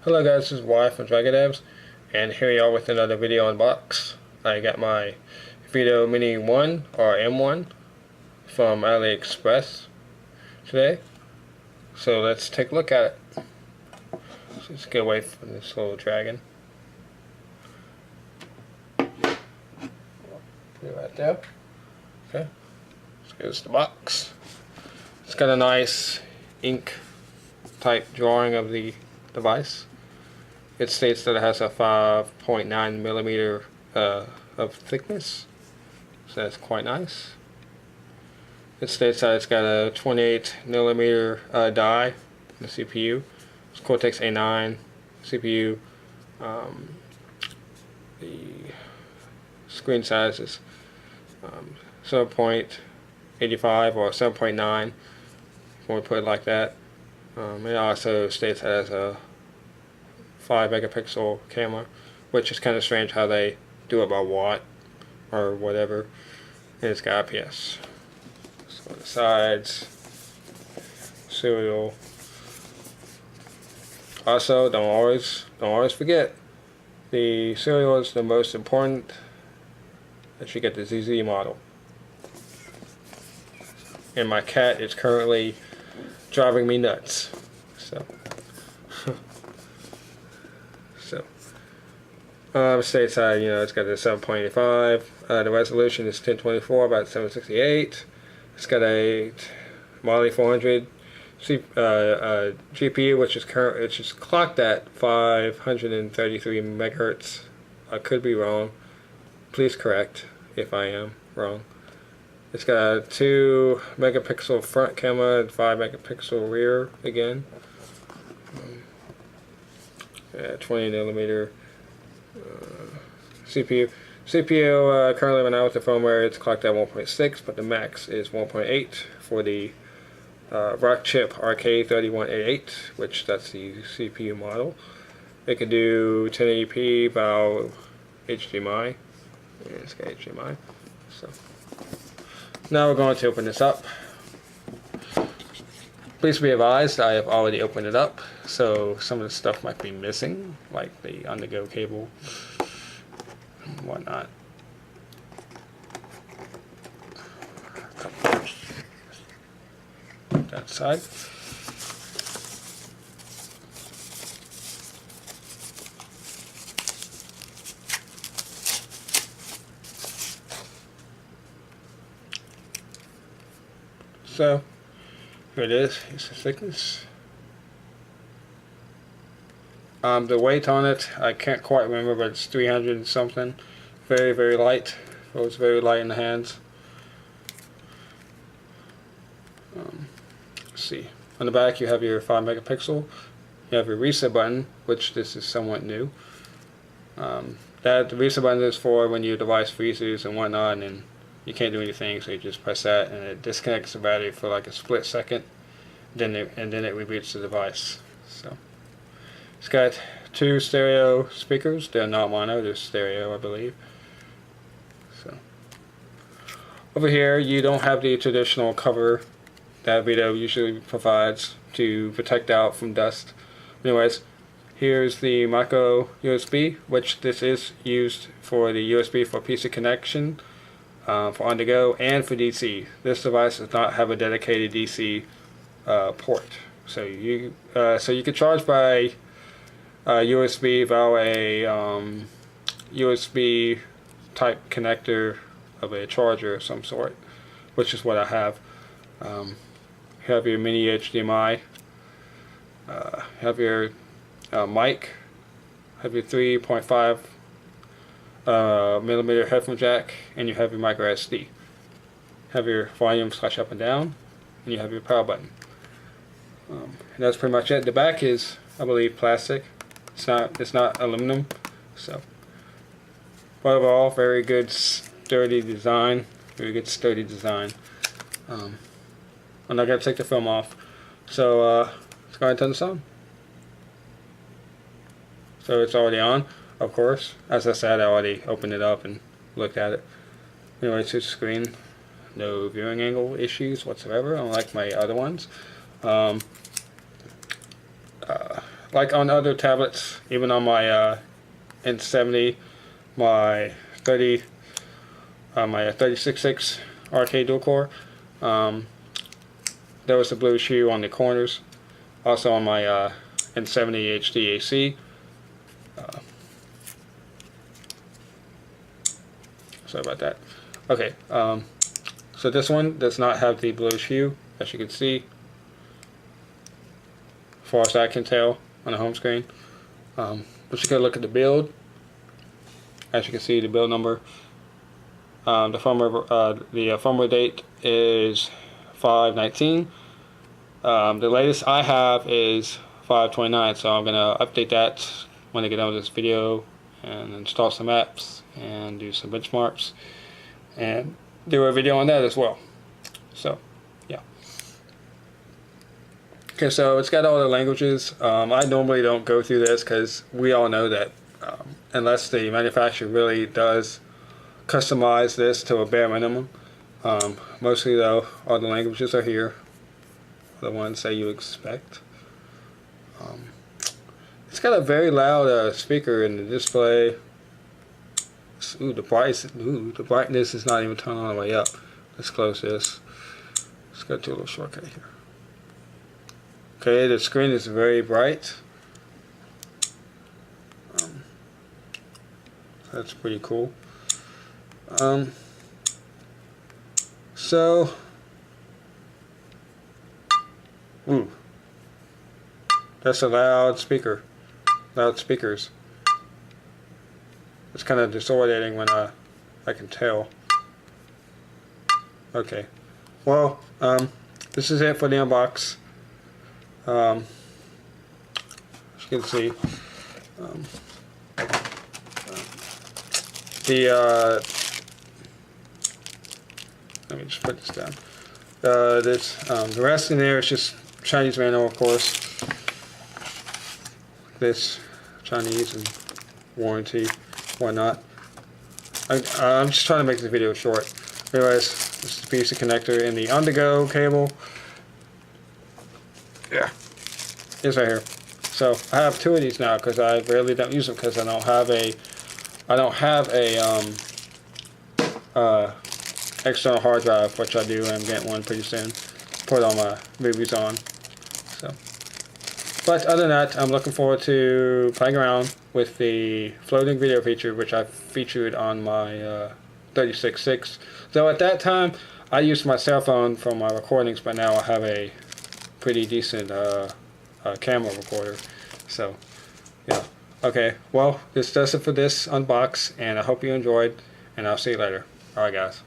Hello guys, this is Y from Dragon, and here we are with another video unbox. I got my Vido MiniOne or M1 from AliExpress today. So let's take a look at it. So let's get away from this little dragon. Put it right there. Okay. Here's the box. It's got a nice ink type drawing of the device. It states that it has a 5.9 millimeter of thickness, so that's quite nice. It states that it's got a 28 millimeter die in the CPU. It's Cortex A9 CPU. The screen size is 7.85 or 7.9, when we put it like that. It also states that it has a 5 megapixel camera, which is kind of strange how they do it by watt or whatever. And it's got IPS. So the sides, serial. Also, don't always forget, the serial is the most important. That you get the ZZ model. And my cat is currently driving me nuts. States that it's got a 7.85. The resolution is 1024 by 768. It's got a Mali 400 GPU, which is clocked at 533 megahertz. I could be wrong. Please correct if I am wrong. It's got a 2 megapixel front camera and 5 megapixel rear again. 20 millimeter CPU. CPU currently right now with the firmware it's clocked at 1.6, but the max is 1.8 for the Rockchip RK3188, which that's the CPU model. It can do 1080p by HDMI. Yeah, it's got HDMI. So now we're going to open this up. Please be advised, I have already opened it up, so some of the stuff might be missing, like the on-the-go cable and whatnot. That side. So here it is. It's the thickness. The weight on it, I can't quite remember, but it's 300 and something. Very, very light. So it's very light in the hands. Let's see. On the back, you have your 5 megapixel. You have your reset button, which this is somewhat new. The reset button is for when your device freezes and whatnot, and you can't do anything, so you just press that and it disconnects the battery for like a split second, and then it reboots the device. So it's got 2 stereo speakers. They're not mono, they're stereo, I believe. So over here you don't have the traditional cover that Vido usually provides to protect out from dust. Anyways, here's the micro USB, which this is used for the USB for PC connection, for on-the-go, and for DC. This device does not have a dedicated DC port, so you can charge by USB via a USB type connector of a charger of some sort, which is what I have. You have your mini HDMI. Have your mic. Have your 3.5 millimeter headphone jack, and you have your micro SD. Have your volume slash up and down, and you have your power button. And that's pretty much it. The back is, I believe, plastic. It's not aluminum. So, but overall, very good, sturdy design. Very good, sturdy design. I'm not gonna take the film off. So let's go ahead and turn this on. So it's already on, of course. As I said, I already opened it up and looked at it. Anyway, it's just screen. No viewing angle issues whatsoever, unlike my other ones. like on other tablets, even on my N70, my 36.6 arcade dual core, there was a blue hue on the corners. Also on my N70 HDAC. Sorry about that. Okay, so this one does not have the bluish hue, as you can see, as far as I can tell on the home screen. But you can look at the build. As you can see, the build number. The firmware date is 5/19. The latest I have is 5/29, so I'm gonna update that when I get done with this video and install some apps and do some benchmarks and do a video on that as well. So yeah. Okay, so it's got all the languages. I normally don't go through this because we all know that unless the manufacturer really does customize this to a bare minimum, mostly though all the languages are here, the ones that you expect. It's got a very loud speaker in the display. Ooh, the brightness is not even turned all the way up. Let's close this. Let's go to a little shortcut here. Okay, the screen is very bright. That's pretty cool. Ooh, that's a loud speaker. Loud speakers. It's kind of disorientating when I can tell. Okay, well, this is it for the unbox. As you can see, let me just put this down. The rest in there is just Chinese manual, of course. This Chinese and warranty, whatnot. I'm just trying to make this video short. Anyways, this is the PC connector and the on-the-go cable. Yeah, it's right here. So I have two of these now because I rarely don't use them because I don't have a external hard drive, which I do. I'm getting one pretty soon. Put all my movies on. So, but other than that, I'm looking forward to playing around with the floating video feature, which I featured on my 36.6. So at that time, I used my cell phone for my recordings, but now I have a pretty decent camera recorder. So, yeah. Okay, well, this does it for this unbox, and I hope you enjoyed, and I'll see you later. Alright, guys.